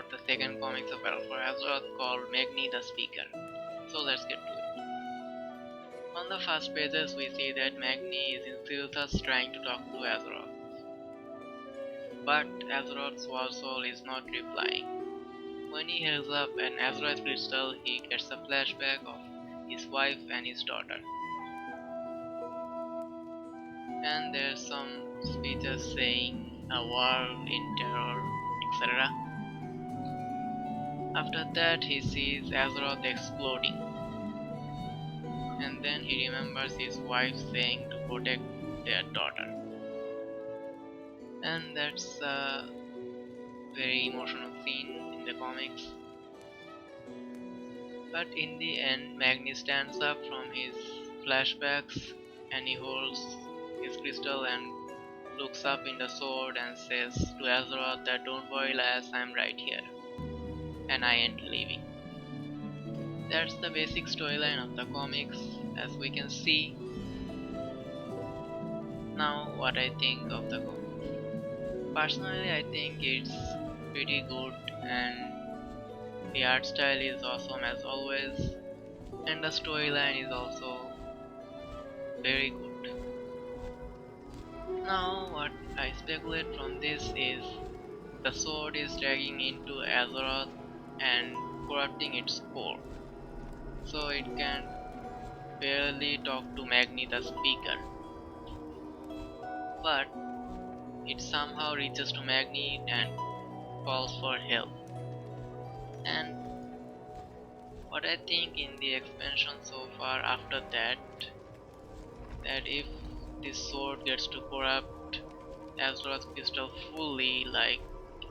of the second comics of Battle for Azeroth called Magni the Speaker. So let's get to it. On the first pages we see that Magni is in Silthus trying to talk to Azeroth. But Azeroth's war soul is not replying. When he holds up an Azeroth crystal, he gets a flashback of his wife and his daughter. And there's some speeches saying a world in terror, etc. After that he sees Azeroth exploding. And then he remembers his wife saying to protect their daughter. And that's a very emotional scene in the comics. But in the end, Magni stands up from his flashbacks and he holds his crystal and looks up in the sword and says to Azeroth that don't worry lass, I'm right here and I ain't leaving. That's the basic storyline of the comics as we can see. Now what I think of the comics. Personally I think it's pretty good and the art style is awesome as always and the storyline is also very good. Now what I speculate from this is the sword is dragging into Azeroth and corrupting its core. So it can barely talk to Magni the Speaker. But it somehow reaches to Magni and calls for help. And what I think in the expansion so far after that if this sword gets to corrupt Azeroth crystal fully, like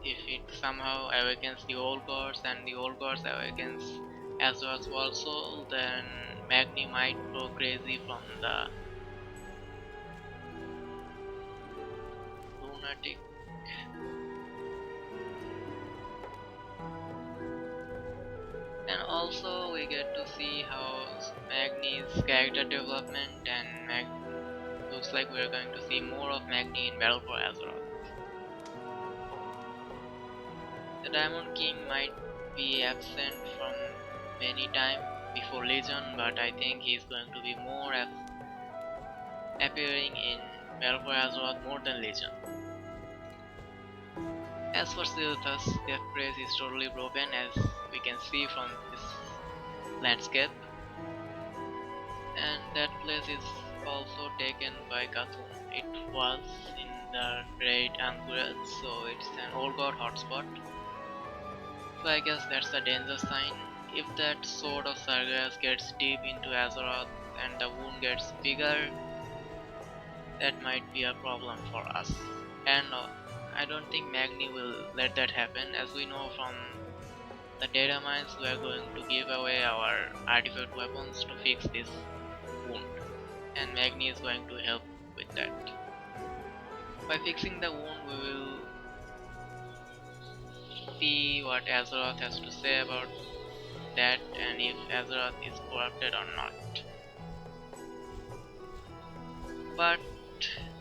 if it somehow awakens the old gods and the old gods awakens Azeroth's war soul, then Magni might go crazy from the lunatic. And also we get to see how Magni's character development and looks like we're going to see more of Magni in Battle for Azeroth. The Diamond King might be absent from many time before Legion, but I think he's going to be more appearing in Battle for Azeroth more than Legion. As for Silthus, their praise is totally broken as we can see from this landscape. And that place is also taken by Cthulhu. It was in the Great Anchorage, so it's an old god hotspot. So I guess that's a danger sign. If that sword of Sargeras gets deep into Azeroth and the wound gets bigger, that might be a problem for us. And I don't think Magni will let that happen. As we know from the data mines, we are going to give away our artifact weapons to fix this wound. And Magni is going to help with that. By fixing the wound, we will see what Azeroth has to say about that and if Azeroth is corrupted or not. But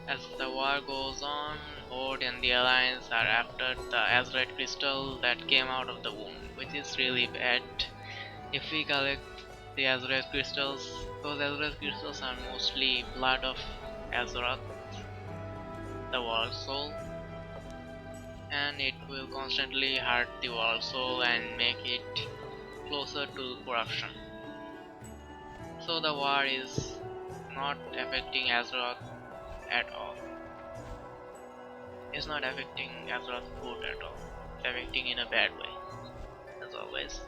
as the war goes on, Horde and the Alliance are after the Azeroth crystal that came out of the wound, which is really bad. If we collect the Azeroth crystals, those Azeroth crystals are mostly blood of Azeroth, the war soul, and it will constantly hurt the war soul and make it closer to corruption. So the war is not affecting Azeroth at all. It's not affecting Azeroth good at all. It's affecting in a bad way, as always.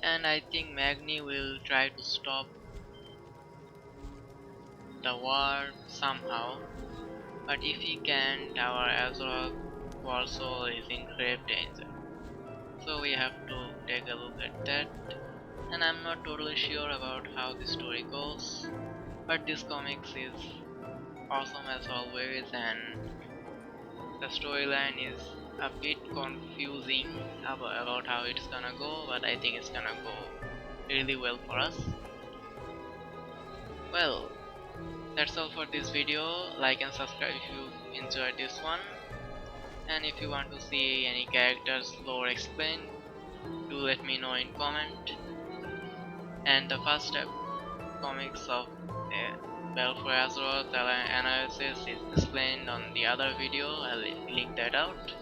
And I think Magni will try to stop the war somehow. But if he can't, our Azeroth war soul is in grave danger. So we have to take a look at that. And I'm not totally sure about how the story goes, but this comics is awesome as always, and the storyline is a bit confusing about how it's gonna go, but I think it's gonna go really well for us. Well, that's all for this video. Like and subscribe if you enjoyed this one. And if you want to see any characters lore explained, do let me know in comment. And the first step comics of Balfour Azeroth analysis is explained on the other video. I'll link that out.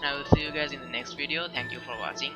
I will see you guys in the next video. Thank you for watching.